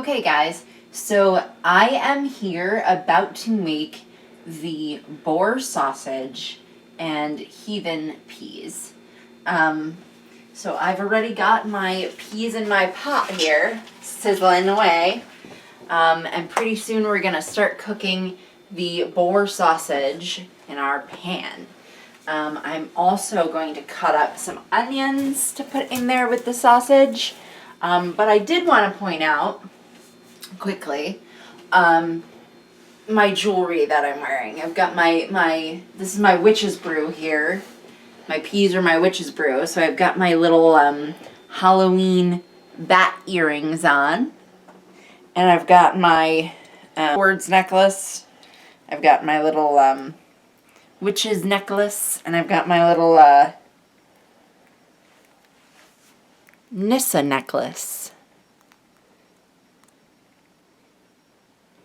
Okay guys, so I am here about to make the boar sausage and heathen peas. So I've already got my peas in my pot here, sizzling away. And pretty soon we're gonna start cooking the boar sausage in our pan. I'm also going to cut up some onions to put in there with the sausage. But I did want to point out quickly my jewelry that I'm wearing. I've got this is my witch's brew here. My peas are my witch's brew. So I've got my little Halloween bat earrings on. And I've got my swords necklace. I've got my little witch's necklace. And I've got my little Nissa necklace.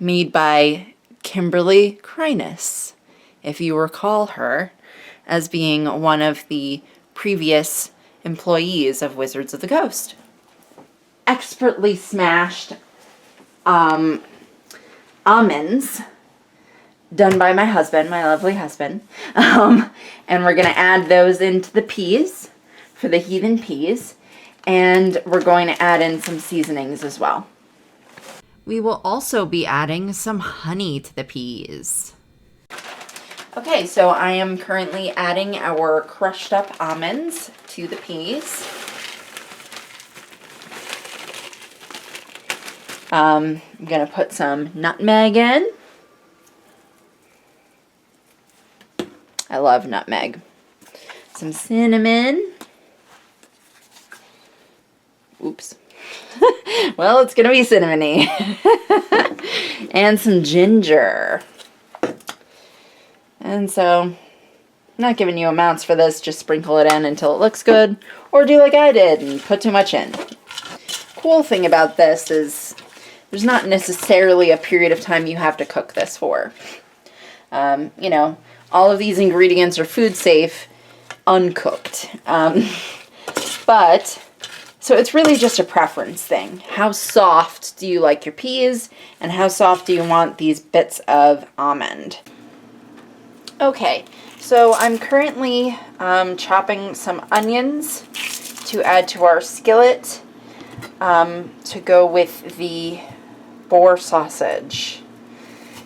Made by Kimberly Crinus, if you recall her as being one of the previous employees of Wizards of the Coast. Expertly smashed almonds done by my husband, my lovely husband. And we're going to add those into the peas for the heathen peas. And we're going to add in some seasonings as well. We will also be adding some honey to the peas. Okay, so I am currently adding our crushed up almonds to the peas. I'm going to put some nutmeg in. I love nutmeg. Some cinnamon. Oops. Well, it's going to be cinnamony. And some ginger. And so, I'm not giving you amounts for this, just sprinkle it in until it looks good, or do like I did and put too much in. Cool thing about this is there's not necessarily a period of time you have to cook this for. You know, all of these ingredients are food safe, uncooked. So it's really just a preference thing. How soft do you like your peas, and how soft do you want these bits of almond? Okay, so I'm currently chopping some onions to add to our skillet to go with the boar sausage.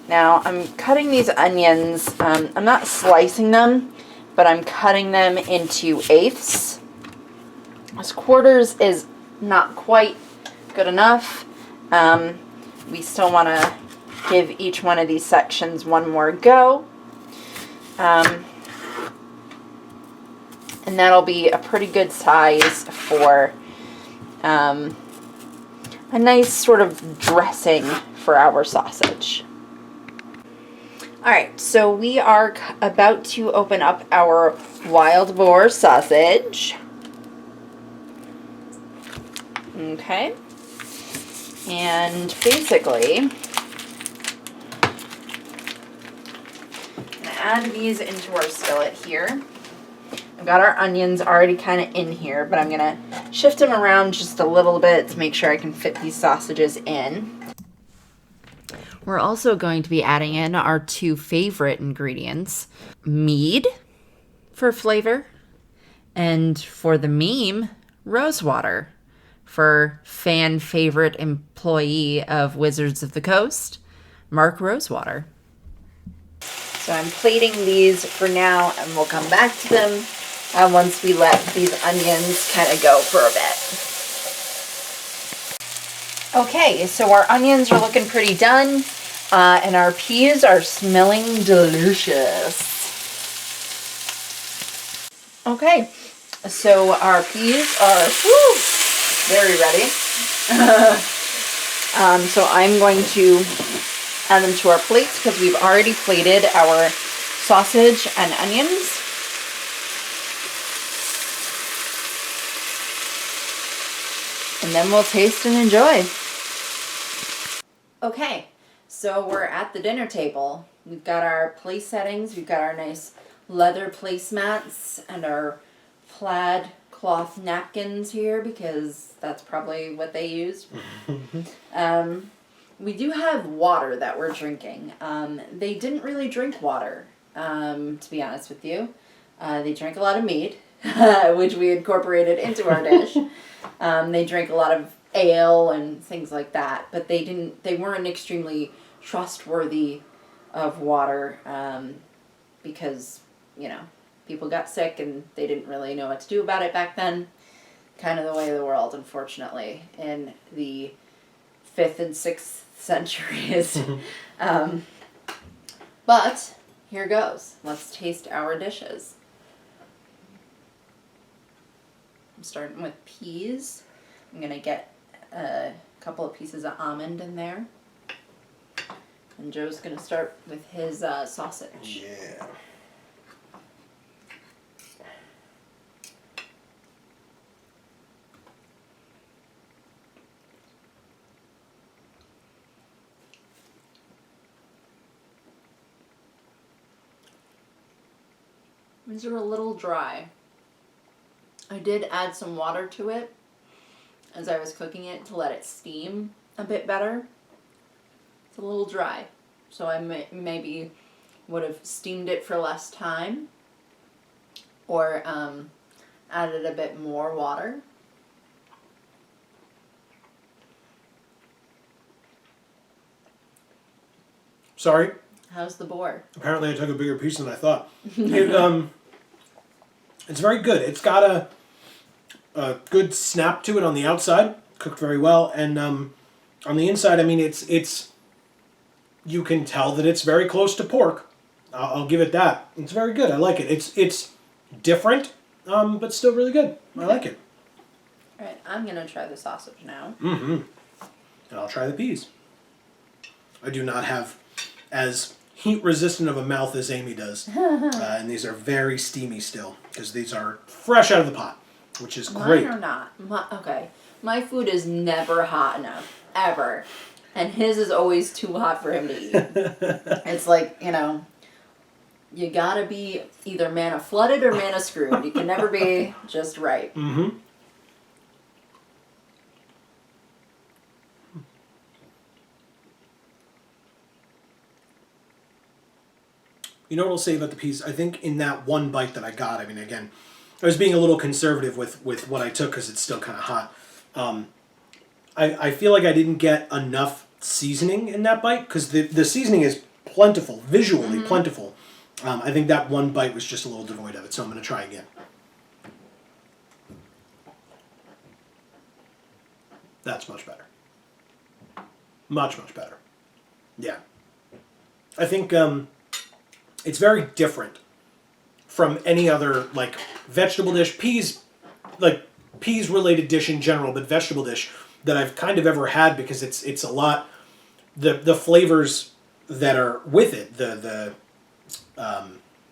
Now I'm cutting these onions, I'm not slicing them, but I'm cutting them into eighths. This quarters is not quite good enough. We still want to give each one of these sections one more go. And that'll be a pretty good size for a nice sort of dressing for our sausage. Alright, so we are about to open up our wild boar sausage. Okay, and basically, I'm going to add these into our skillet here. I've got our onions already kind of in here, but I'm going to shift them around just a little bit to make sure I can fit these sausages in. We're also going to be adding in our two favorite ingredients, mead for flavor, and for the meme, rose water. For fan favorite employee of Wizards of the Coast, Mark Rosewater. So I'm plating these for now, and we'll come back to them once we let these onions kind of go for a bit. Okay, so our onions are looking pretty done, and our peas are smelling delicious. Okay, so our peas are very ready. So I'm going to add them to our plates because we've already plated our sausage and onions. And then we'll taste and enjoy. Okay, so we're at the dinner table. We've got our place settings. We've got our nice leather placemats and our plaid cloth napkins here because that's probably what they used. We do have water that we're drinking. They didn't really drink water, to be honest with you. They drank a lot of mead, which we incorporated into our dish. They drank a lot of ale and things like that, but they weren't extremely trustworthy of water, because, people got sick and they didn't really know what to do about it back then. Kind of the way of the world, unfortunately, in the 5th and 6th centuries. But here goes. Let's taste our dishes. I'm starting with peas. I'm going to get a couple of pieces of almond in there. And Joe's going to start with his sausage. Yeah. These are a little dry. I did add some water to it as I was cooking it to let it steam a bit better. It's a little dry, so I maybe would have steamed it for less time or added a bit more water. Sorry. How's the boar? Apparently I took a bigger piece than I thought. It's very good. It's got a good snap to it on the outside, cooked very well, and on the inside, I mean, it's you can tell that it's very close to pork. I'll give it that. It's very good. I like it. It's different, but still really good. I like it. All right, I'm gonna try the sausage now. Mm-hmm. And I'll try the peas. I do not have as heat-resistant of a mouth as Amy does. And these are very steamy still, because these are fresh out of the pot, which is great. Mine are not. Okay. My food is never hot enough. Ever. And his is always too hot for him to eat. It's like, you gotta be either mana flooded or mana screwed. You can never be just right. Mm-hmm. You know what I'll say about the peas? I think in that one bite that I got, I mean, again, I was being a little conservative with what I took because it's still kind of hot. I feel like I didn't get enough seasoning in that bite because the seasoning is plentiful, visually plentiful. I think that one bite was just a little devoid of it, so I'm going to try again. That's much better. Much, much better. Yeah. I think it's very different from any other, like, vegetable dish, peas-related dish in general, but vegetable dish that I've kind of ever had because it's a lot, the flavors that are with it, the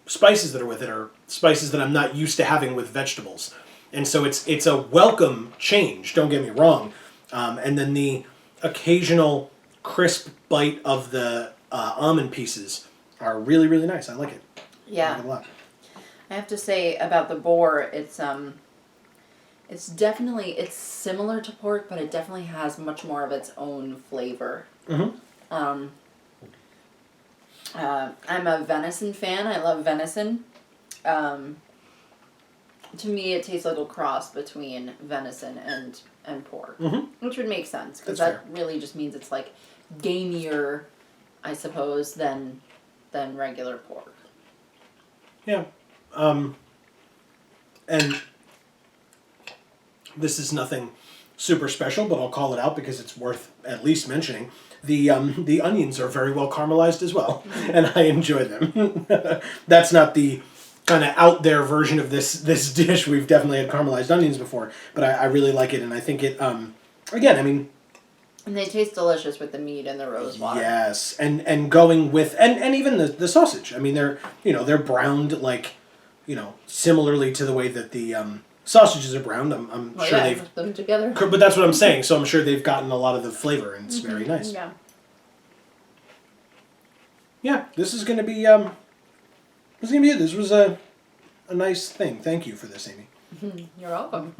spices that are with it are spices that I'm not used to having with vegetables. And so it's a welcome change, don't get me wrong. And then the occasional crisp bite of the almond pieces are really, really nice. I like it. Yeah. I like it a lot. I have to say about the boar, it's definitely, it's similar to pork, but it definitely has much more of its own flavor. Mm-hmm. I'm a venison fan. I love venison. To me, it tastes like a cross between venison and pork, which would make sense because that really just means it's like gamier, I suppose, than regular pork. Yeah. And this is nothing super special, but I'll call it out because it's worth at least mentioning. The onions are very well caramelized as well, and I enjoy them. That's not the kind of out there version of this dish. We've definitely had caramelized onions before, but I really like it, and I think it, again, I mean... And they taste delicious with the meat and the rose water. Yes, and going with, and even the sausage. I mean, they're browned like, similarly to the way that the sausages are browned. I'm sure they've put them together. But that's what I'm saying. So I'm sure they've gotten a lot of the flavor, and it's very nice. Yeah. Yeah, this is gonna be it. This was a nice thing. Thank you for this, Amy. You're welcome.